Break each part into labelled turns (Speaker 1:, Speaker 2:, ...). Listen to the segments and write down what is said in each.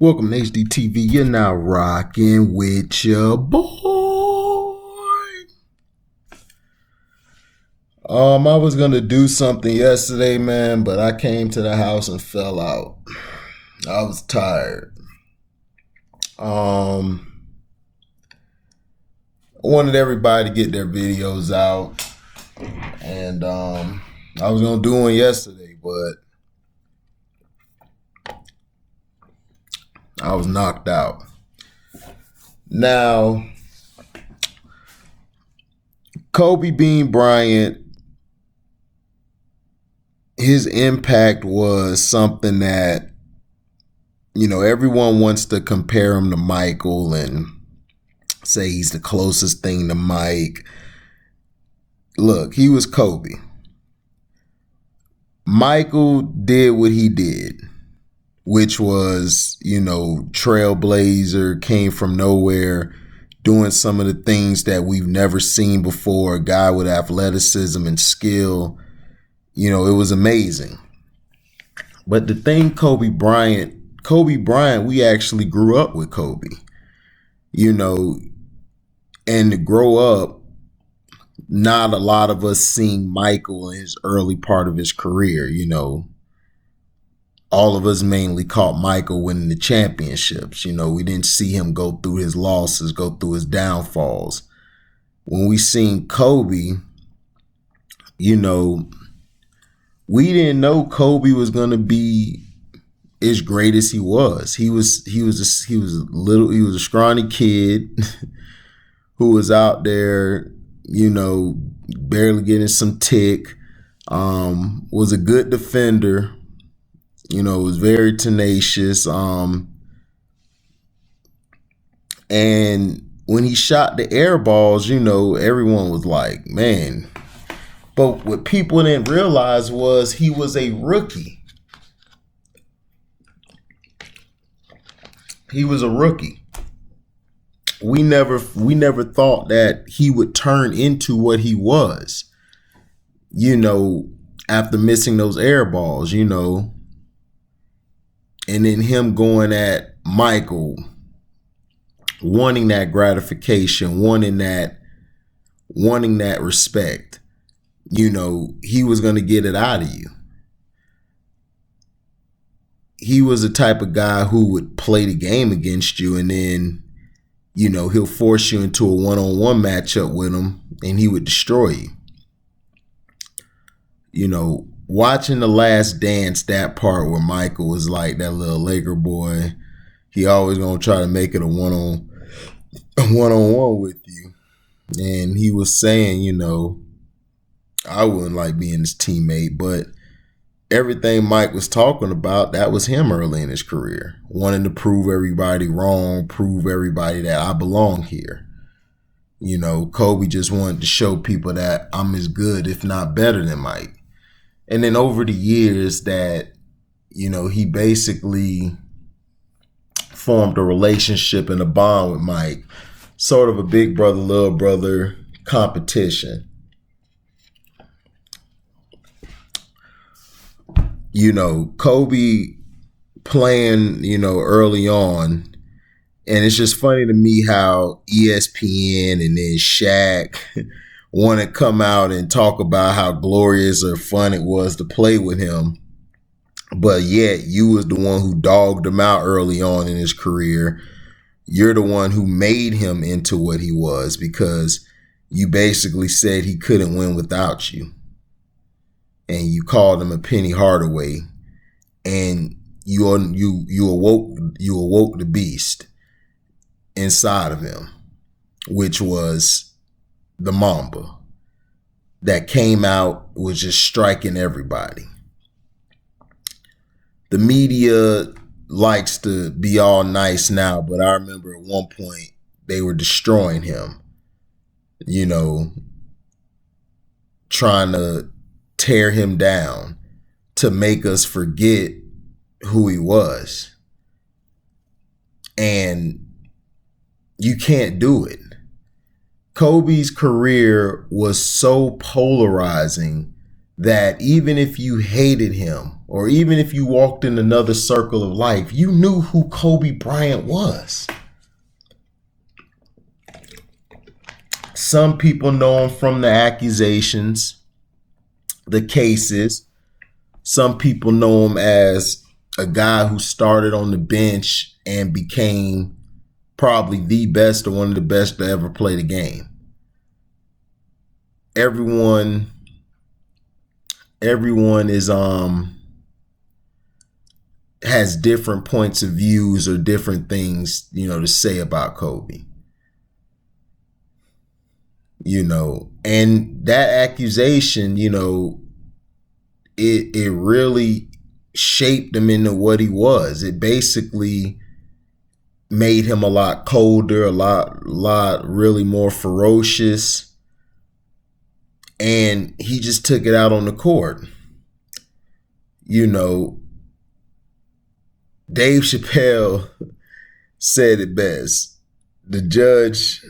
Speaker 1: Welcome to HDTV. You're now rocking with your boy. I was gonna do something yesterday, man, but I came to the house and fell out. I was tired. I wanted everybody to get their videos out, and I was gonna do one yesterday, but I was knocked out. Now, Kobebryant, his impact was something that, everyone wants to compare him to Michael and say he's the closest thing to Mike. Look, he was Kobe. Michael did what he did, which was, trailblazer, came from nowhere, doing some of the things that we've never seen before, a guy with athleticism and skill. It was amazing. But the thing, Kobe Bryant, we actually grew up with Kobe, and to grow up, not a lot of us seeing Michael in his early part of his career, all of us mainly caught Michael winning the championships. We didn't see him go through his losses, go through his downfalls. When we seen Kobe, we didn't know Kobe was going to be as great as he was. He was a scrawny kid who was out there, barely getting some tick, was a good defender, was very tenacious. And when he shot the air balls, everyone was like, man. But what people didn't realize was he was a rookie. He was a rookie. We never thought that he would turn into what he was, after missing those air balls, and then him going at Michael, wanting that gratification, wanting that respect. He was going to get it out of you. He was the type of guy who would play the game against you, and then, he'll force you into a one-on-one matchup with him, and he would destroy you. Watching The Last Dance, that part where Michael was like that little Laker boy, he always gonna try to make it a one-on-one with you. And he was saying, I wouldn't like being his teammate, but everything Mike was talking about, that was him early in his career, wanting to prove everybody wrong, prove everybody that I belong here. Kobe just wanted to show people that I'm as good, if not better than Mike. And then over the years that, he basically formed a relationship and a bond with Mike, sort of a big brother, little brother competition. Kobe playing, early on. And it's just funny to me how ESPN and then Shaq want to come out and talk about how glorious or fun it was to play with him. But yet you was the one who dogged him out early on in his career. You're the one who made him into what he was, because you basically said he couldn't win without you. And you called him a Penny Hardaway, and you awoke the beast inside of him, which was the Mamba that came out, was just striking everybody. The media likes to be all nice now, but I remember at one point they were destroying him, trying to tear him down to make us forget who he was. And you can't do it. Kobe's career was so polarizing that even if you hated him, or even if you walked in another circle of life, you knew who Kobe Bryant was. Some people know him from the accusations, the cases. Some people know him as a guy who started on the bench and became probably the best or one of the best to ever play the game. Everyone is has different points of views or different things, to say about Kobe. And that accusation, it really shaped him into what he was. It basically made him a lot colder, a lot really more ferocious. And he just took it out on the court. Dave Chappelle said it best. The judge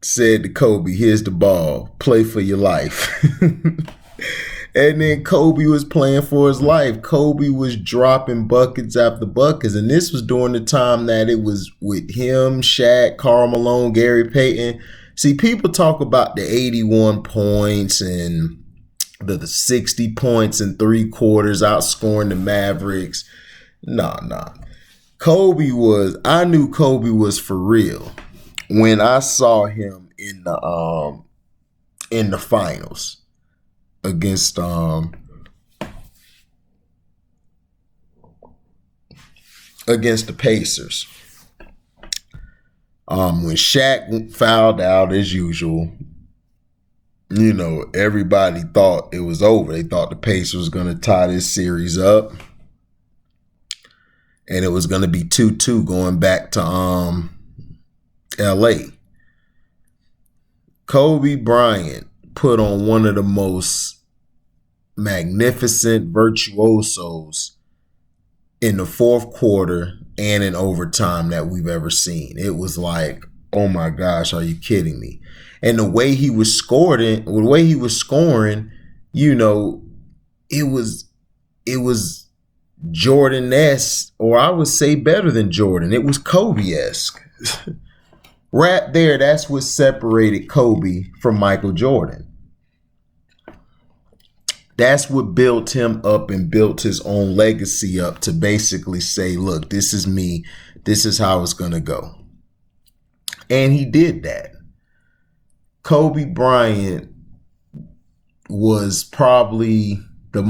Speaker 1: said to Kobe, "Here's the ball, play for your life." And then Kobe was playing for his life. Kobe was dropping buckets after buckets. And this was during the time that it was with him, Shaq, Karl Malone, Gary Payton. See, people talk about the 81 points and the 60 points in 3 quarters, outscoring the Mavericks. Nah. I knew Kobe was for real when I saw him in the finals against the Pacers. When Shaq fouled out as usual, everybody thought it was over. They thought the Pacers was going to tie this series up. And it was going to be 2-2 going back to LA. Kobe Bryant put on one of the most magnificent virtuosos in the fourth quarter and in overtime that we've ever seen. It was like, oh my gosh, are you kidding me? And the way he was scoring, it was Jordan-esque, or I would say better than Jordan. It was Kobe-esque. Right there, that's what separated Kobe from Michael Jordan. That's what built him up and built his own legacy up to basically say, look, this is me. This is how it's going to go. And he did that. Kobe Bryant was probably the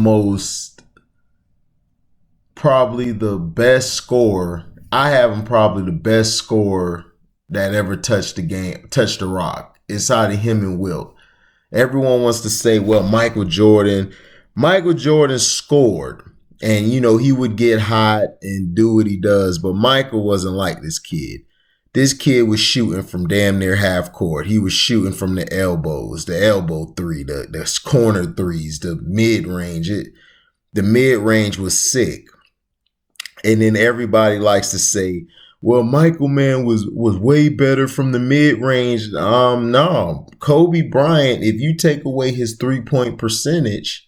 Speaker 1: best scorer. I have him probably the best scorer that ever touched the rock. It's out of him and Wilt. Everyone wants to say, well, Michael Jordan scored and, he would get hot and do what he does. But Michael wasn't like this kid. This kid was shooting from damn near half court. He was shooting from the elbows, the elbow three, the corner threes, the mid-range. The mid-range was sick. And then everybody likes to say, well, Michael, man, was way better from the mid-range. No. Kobe Bryant, if you take away his three-point percentage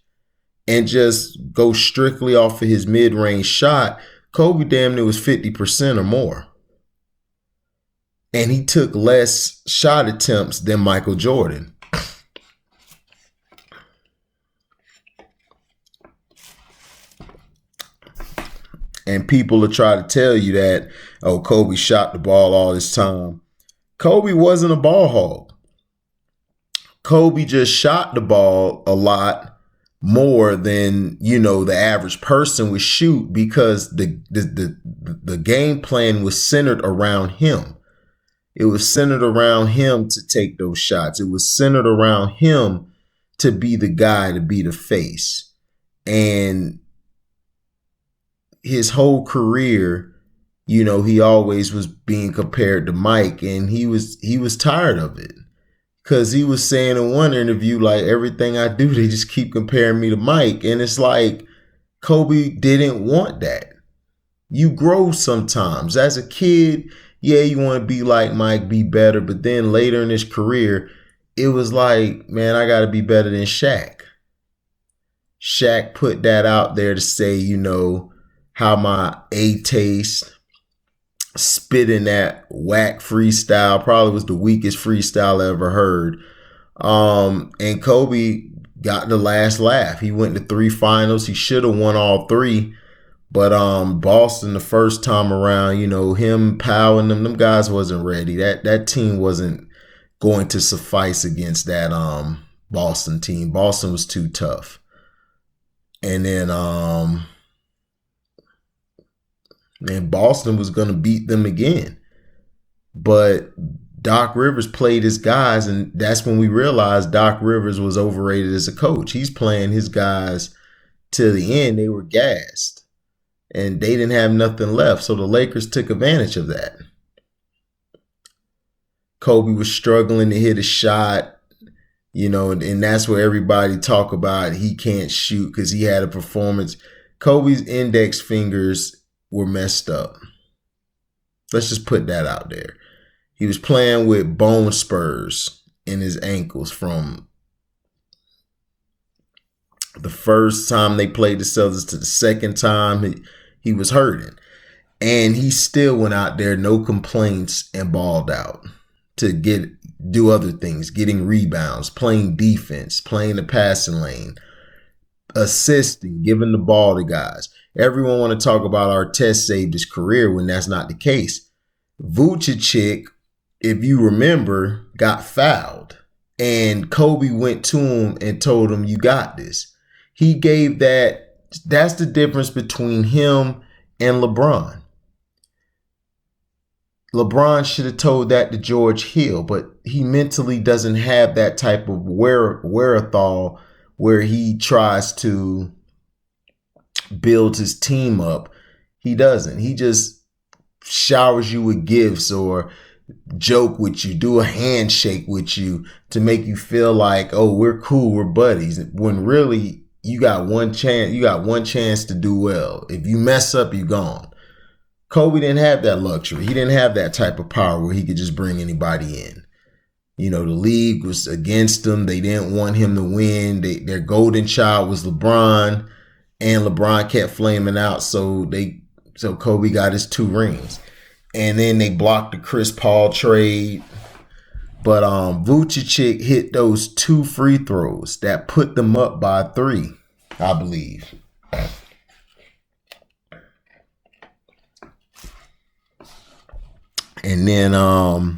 Speaker 1: and just go strictly off of his mid-range shot, Kobe damn near was 50% or more. And he took less shot attempts than Michael Jordan. And people will try to tell you that, oh, Kobe shot the ball all this time. Kobe wasn't a ball hog. Kobe just shot the ball a lot more than, the average person would shoot because the game plan was centered around him. It was centered around him to take those shots. It was centered around him to be the guy, to be the face. And his whole career, he always was being compared to Mike, and he was tired of it because he was saying in one interview, like, everything I do, they just keep comparing me to Mike. And it's like, Kobe didn't want that. You grow sometimes. As a kid, yeah, you want to be like Mike, be better. But then later in his career, it was like, man, I got to be better than Shaq. Shaq put that out there to say, how my A taste, spitting that whack freestyle, probably was the weakest freestyle I ever heard. And Kobe got the last laugh. He went to 3 finals. He should have won all 3. But Boston the first time around, him, Powell, and them guys wasn't ready. That team wasn't going to suffice against that Boston team. Boston was too tough. And then Boston was going to beat them again. But Doc Rivers played his guys, and that's when we realized Doc Rivers was overrated as a coach. He's playing his guys till the end. They were gassed. And they didn't have nothing left. So the Lakers took advantage of that. Kobe was struggling to hit a shot, and that's where everybody talk about he can't shoot because he had a performance. Kobe's index fingers were messed up. Let's just put that out there. He was playing with bone spurs in his ankles from the first time they played the Celtics to the second time. He was hurting. And he still went out there, no complaints, and balled out to do other things, getting rebounds, playing defense, playing the passing lane, assisting, giving the ball to guys. Everyone want to talk about Artest saved his career when that's not the case. Vucevic, if you remember, got fouled. And Kobe went to him and told him, you got this. He gave that. That's the difference between him and LeBron. LeBron should have told that to George Hill, but he mentally doesn't have that type of wherewithal where he tries to build his team up. He doesn't. He just showers you with gifts or joke with you, do a handshake with you to make you feel like, oh, we're cool, we're buddies. When really you got one chance to do well. If you mess up, you're gone. Kobe didn't have that luxury. He didn't have that type of power where he could just bring anybody in. The league was against him. They didn't want him to win. Their golden child was LeBron, and LeBron kept flaming out. So Kobe got his 2 rings. And then they blocked the Chris Paul trade. But Vucevic hit those 2 free throws that put them up by 3, I believe. And then Ron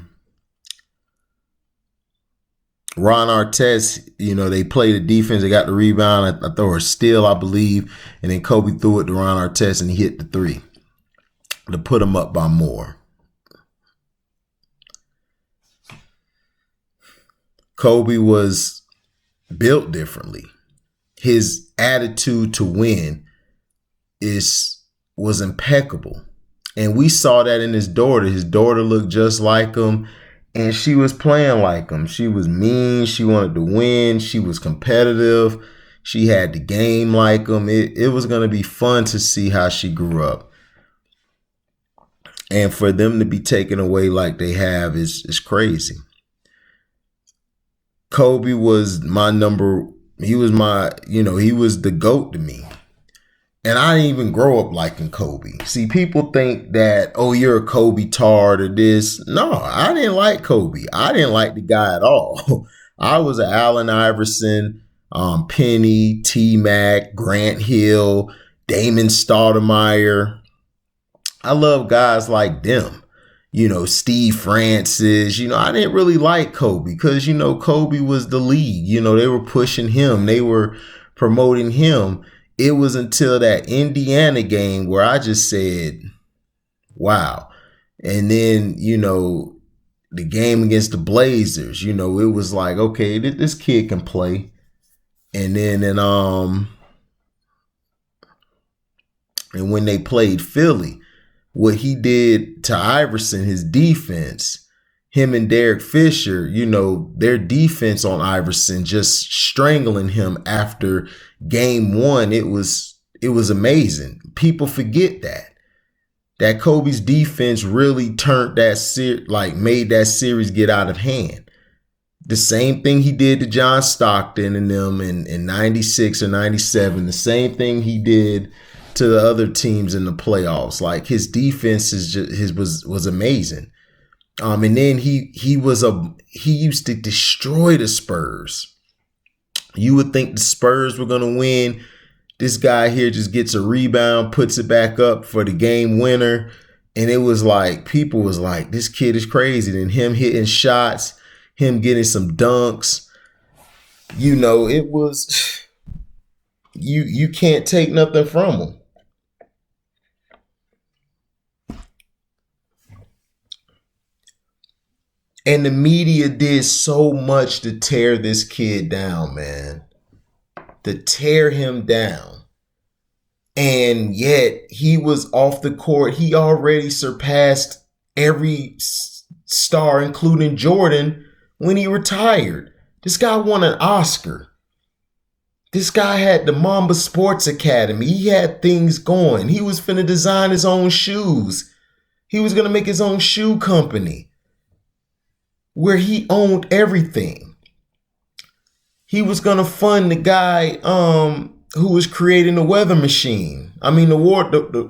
Speaker 1: Artest, they played the defense. They got the rebound. I thought a steal, I believe. And then Kobe threw it to Ron Artest and he hit the 3 to put them up by more. Kobe was built differently. His attitude to win was impeccable. And we saw that in his daughter. His daughter looked just like him, and she was playing like him. She was mean. She wanted to win. She was competitive. She had the game like him. It was going to be fun to see how she grew up. And for them to be taken away like they have is crazy. Kobe was he was the GOAT to me. And I didn't even grow up liking Kobe. See, people think that, oh, you're a Kobe tard or this. No, I didn't like Kobe. I didn't like the guy at all. I was an Allen Iverson, Penny, T-Mac, Grant Hill, Damon Stoudemire. I love guys like them. Steve Francis. I didn't really like Kobe because, Kobe was the league. They were pushing him. They were promoting him. It was until that Indiana game where I just said, wow. And then, the game against the Blazers, it was like, okay, this kid can play. And then, and when they played Philly, what he did to Iverson, his defense, him and Derek Fisher, their defense on Iverson just strangling him after game 1, it was amazing. People forget that Kobe's defense really turned made that series get out of hand. The same thing he did to John Stockton and them in 96 or 97. The same thing he did to the other teams in the playoffs. Like, his defense was amazing. And then he used to destroy the Spurs. You would think the Spurs were going to win. This guy here just gets a rebound, puts it back up for the game winner. And it was like, people was like, this kid is crazy. And him hitting shots, him getting some dunks. You know, it was, you can't take nothing from him. And the media did so much to tear this kid down, man. To tear him down. And yet he was off the court. He already surpassed every star, including Jordan, when he retired. This guy won an Oscar. This guy had the Mamba Sports Academy. He had things going. He was finna design his own shoes. He was going to make his own shoe company where he owned everything. He was going to fund the guy who was creating the weather machine. I mean,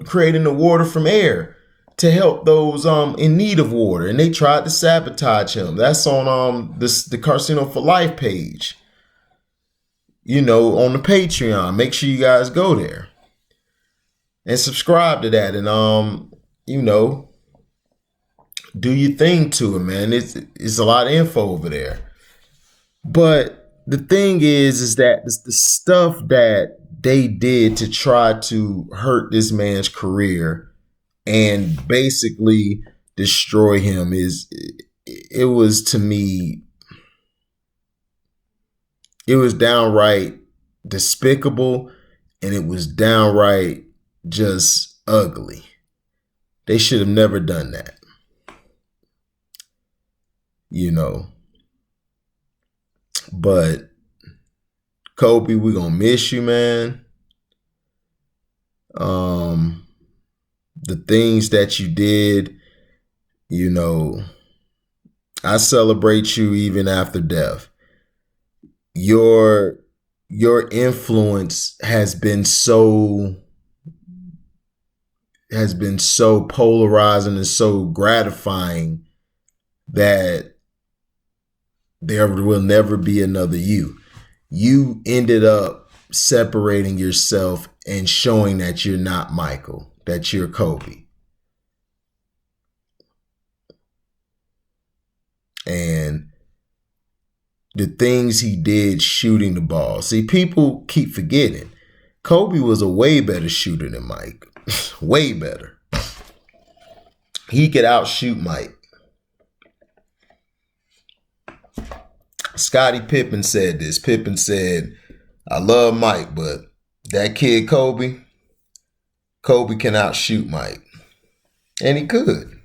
Speaker 1: creating the water from air to help those in need of water. And they tried to sabotage him. That's on the Casino for Life page. You know, on the Patreon. Make sure you guys go there and subscribe to that. And you know, do your thing to it, man. It's a lot of info over there. But the thing is that the stuff that they did to try to hurt this man's career and basically destroy him it was, to me, it was downright despicable, and it was downright just ugly. They should have never done that. You know. But Kobe, we're gonna miss you, man. The things that you did, you know, I celebrate you even after death. Your influence has been so polarizing and so gratifying that there will never be another you. You ended up separating yourself and showing that you're not Michael, that you're Kobe. And the things he did shooting the ball. See, people keep forgetting. Kobe was a way better shooter than Mike. Way better. He could outshoot Mike. Scottie Pippen said this. Pippen said, I love Mike, but that kid Kobe can outshoot Mike. And he could.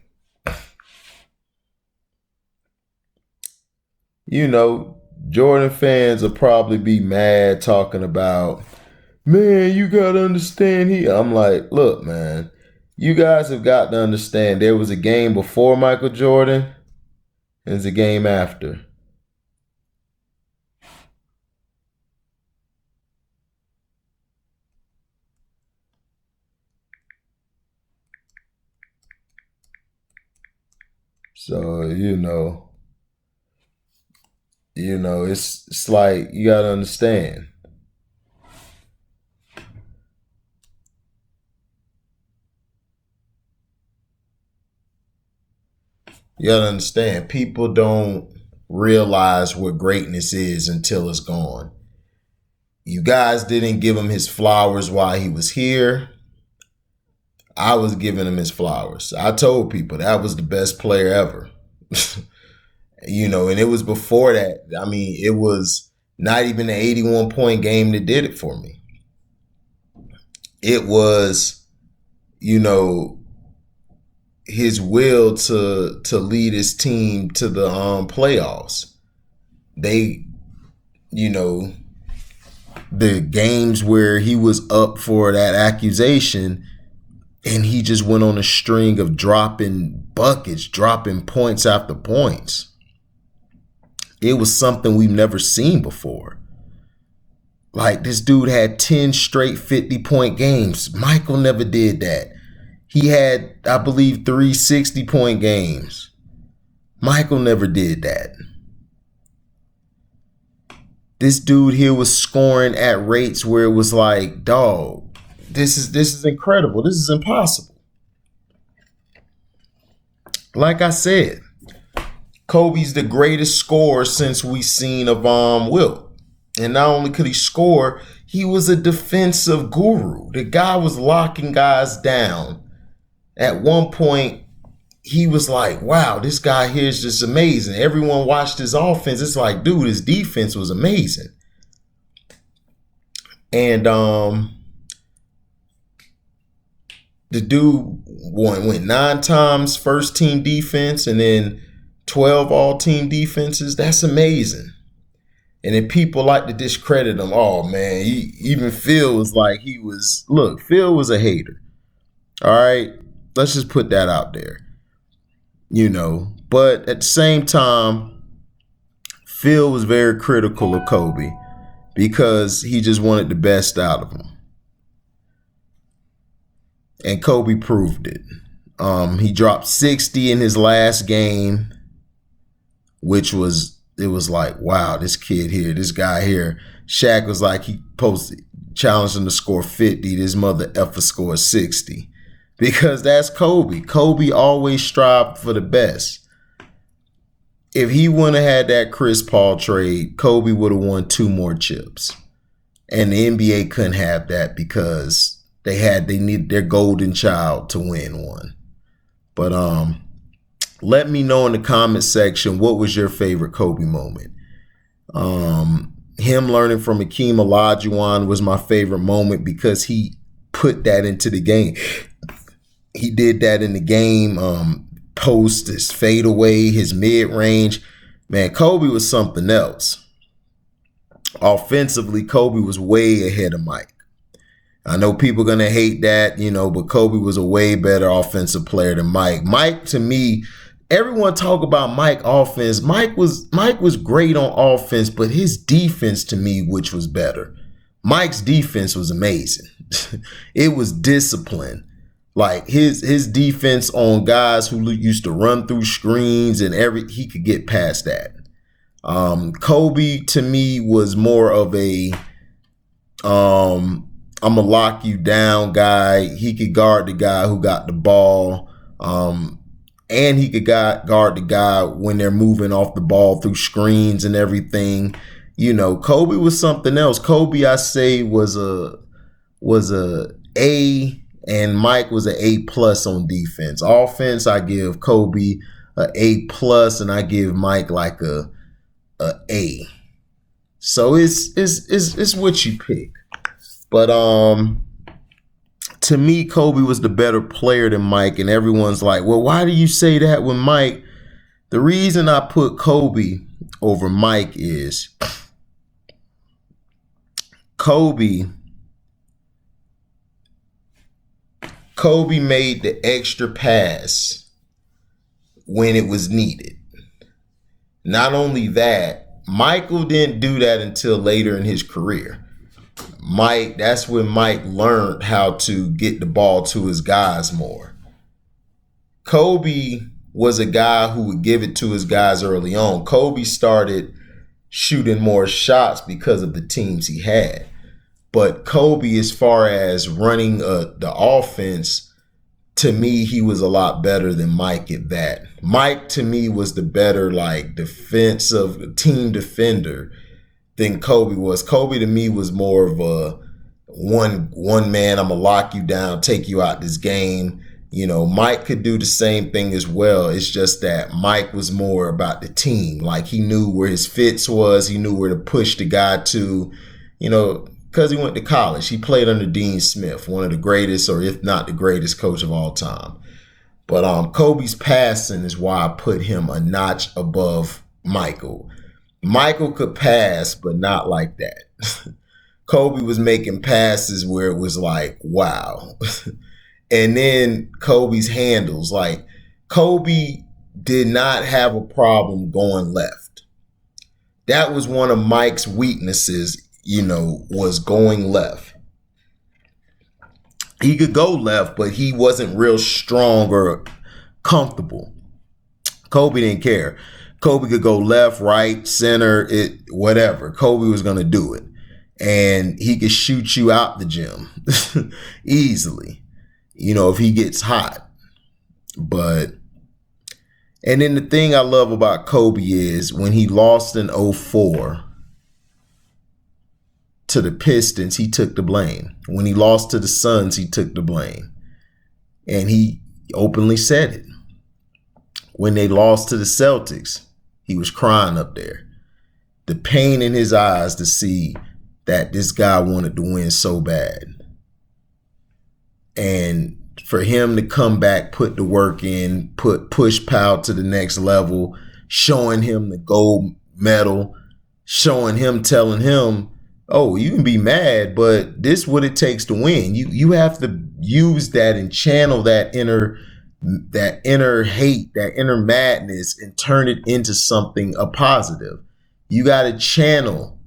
Speaker 1: You know, Jordan fans will probably be mad talking about, man, you got to understand I'm like, look, man, you guys have got to understand there was a game before Michael Jordan and there's a game after. So, you know, it's like you got to understand. You got to understand. People don't realize what greatness is until it's gone. You guys didn't give him his flowers while he was here. I was giving him his flowers. I told people that was the best player ever. You know, and it was before that. I mean, it was not even the 81-point game that did it for me. It was, you know, his will to lead his team to the playoffs. They, you know, the games where he was up for that accusation and he just went on a string of dropping buckets, dropping points after points. It was something we've never seen before. Like, this dude had 10 straight 50-point games. Michael never did that. He had, I believe, 3 60-point games. Michael never did that. This dude here was scoring at rates where it was like, dog, this is incredible. This is impossible. Like I said, Kobe's the greatest scorer since we seen of Wilt. And not only could he score, he was a defensive guru. The guy was locking guys down. At one point, he was like, wow, this guy here is just amazing. Everyone watched his offense. It's like, dude, his defense was amazing. And the dude went 9 times first team defense and then 12 all team defenses. That's amazing. And then people like to discredit him. Oh, man, even Phil was like Phil was a hater. All right, let's just put that out there. But at the same time, Phil was very critical of Kobe because he just wanted the best out of him. And Kobe proved it. He dropped 60 in his last game, it was like, wow, this kid here, this guy here. Shaq was like, he challenged him to score 50. This mother effer scored 60. Because that's Kobe. Kobe always strived for the best. If he wouldn't have had that Chris Paul trade, Kobe would have won 2 more chips. And the NBA couldn't have that because they needed their golden child to win one. But let me know in the comment section, what was your favorite Kobe moment? Him learning from Hakeem Olajuwon was my favorite moment because he put that into the game. He did that in the game, post, his fadeaway, his mid-range. Man, Kobe was something else. Offensively, Kobe was way ahead of Mike. I know people are going to hate that, but Kobe was a way better offensive player than Mike. Mike, to me, everyone talk about Mike offense. Mike was great on offense, but his defense, to me, which was better. Mike's defense was amazing. It was discipline. Like his defense on guys who used to run through screens and he could get past that. Kobe, to me, was more of a I'm gonna lock you down guy. He could guard the guy who got the ball. And he could guard the guy when they're moving off the ball through screens and everything. Kobe was something else. Kobe, I say, was a A, and Mike was an A+ on defense. Offense, I give Kobe a A+, and I give Mike like a A. So it's what you pick. But to me, Kobe was the better player than Mike, and everyone's like, well, why do you say that with Mike? The reason I put Kobe over Mike is Kobe made the extra pass when it was needed. Not only that, Michael didn't do that until later in his career. That's when Mike learned how to get the ball to his guys more. Kobe was a guy who would give it to his guys early on. Kobe started shooting more shots because of the teams he had. But Kobe, as far as running the offense, to me, he was a lot better than Mike at that. Mike, to me, was the better defensive team defender than Kobe was. Kobe, to me, was more of a one man, I'm going to lock you down, take you out this game. Mike could do the same thing as well. It's just that Mike was more about the team. Like, he knew where his fits was. He knew where to push the guy to, because he went to college. He played under Dean Smith, one of the greatest, or if not the greatest coach of all time. But Kobe's passing is why I put him a notch above Michael. Michael could pass, but not like that. Kobe was making passes where it was like, wow. And then Kobe's handles, like Kobe did not have a problem going left. That was one of Mike's weaknesses, was going left. He could go left, but he wasn't real strong or comfortable. Kobe didn't care. Kobe could go left, right, center, whatever. Kobe was going to do it. And he could shoot you out the gym easily, if he gets hot. And then the thing I love about Kobe is when he lost in 2004 to the Pistons, he took the blame. When he lost to the Suns, he took the blame. And he openly said it. When they lost to the Celtics, he was crying up there. The pain in his eyes to see that this guy wanted to win so bad. And for him to come back, put the work in, push Powell to the next level, showing him the gold medal, telling him, oh, you can be mad, but this is what it takes to win. You have to use that and channel that inner hate, that inner madness, and turn it into something a positive. You got to channel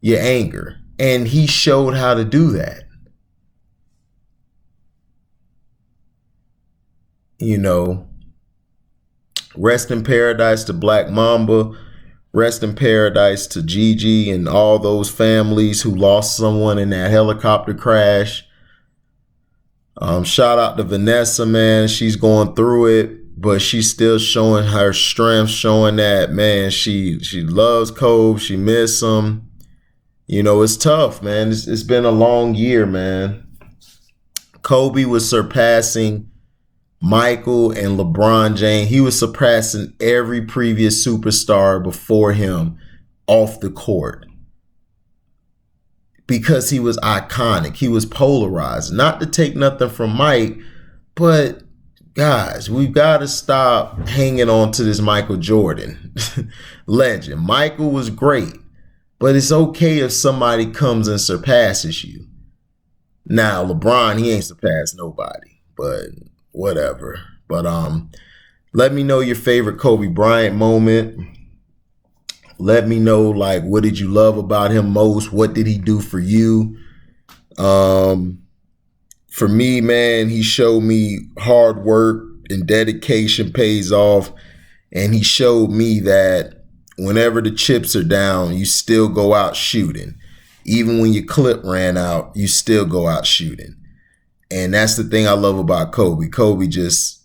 Speaker 1: your anger. And he showed how to do that. Rest in paradise to Black Mamba. Rest in paradise to Gigi and all those families who lost someone in that helicopter crash. Shout out to Vanessa, man. She's going through it, but she's still showing her strength, showing that, man, she loves Kobe. She miss him. It's tough, man. It's been a long year, man. Kobe was surpassing Michael and LeBron James. He was surpassing every previous superstar before him off the court because he was iconic. He was polarized. Not to take nothing from Mike, but guys, we've got to stop hanging on to this Michael Jordan legend. Michael was great. But it's okay if somebody comes and surpasses you. Now, LeBron, he ain't surpassed nobody, but whatever. But let me know your favorite Kobe Bryant moment. Let me know, what did you love about him most? What did he do for you? For me, man, he showed me hard work and dedication pays off. And he showed me that whenever the chips are down, you still go out shooting. Even when your clip ran out, you still go out shooting. And that's the thing I love about Kobe. Kobe just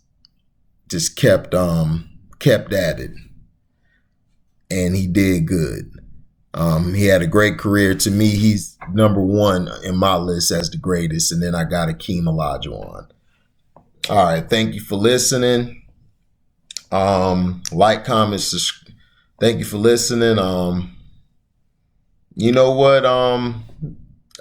Speaker 1: kept at it. And he did good. He had a great career. To me, he's number one in my list as the greatest. And then I got Akeem Olajuwon. All right. Thank you for listening. Like, comment, subscribe. Thank you for listening. You know what? I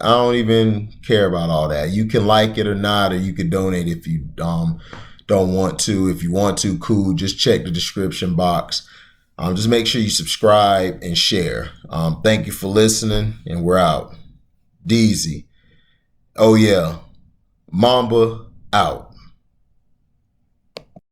Speaker 1: don't even care about all that. You can like it or not, or you can donate if you don't want to. If you want to, cool. Just check the description box. Just make sure you subscribe and share. Thank you for listening, and we're out. Deezy. Oh yeah. Mamba out.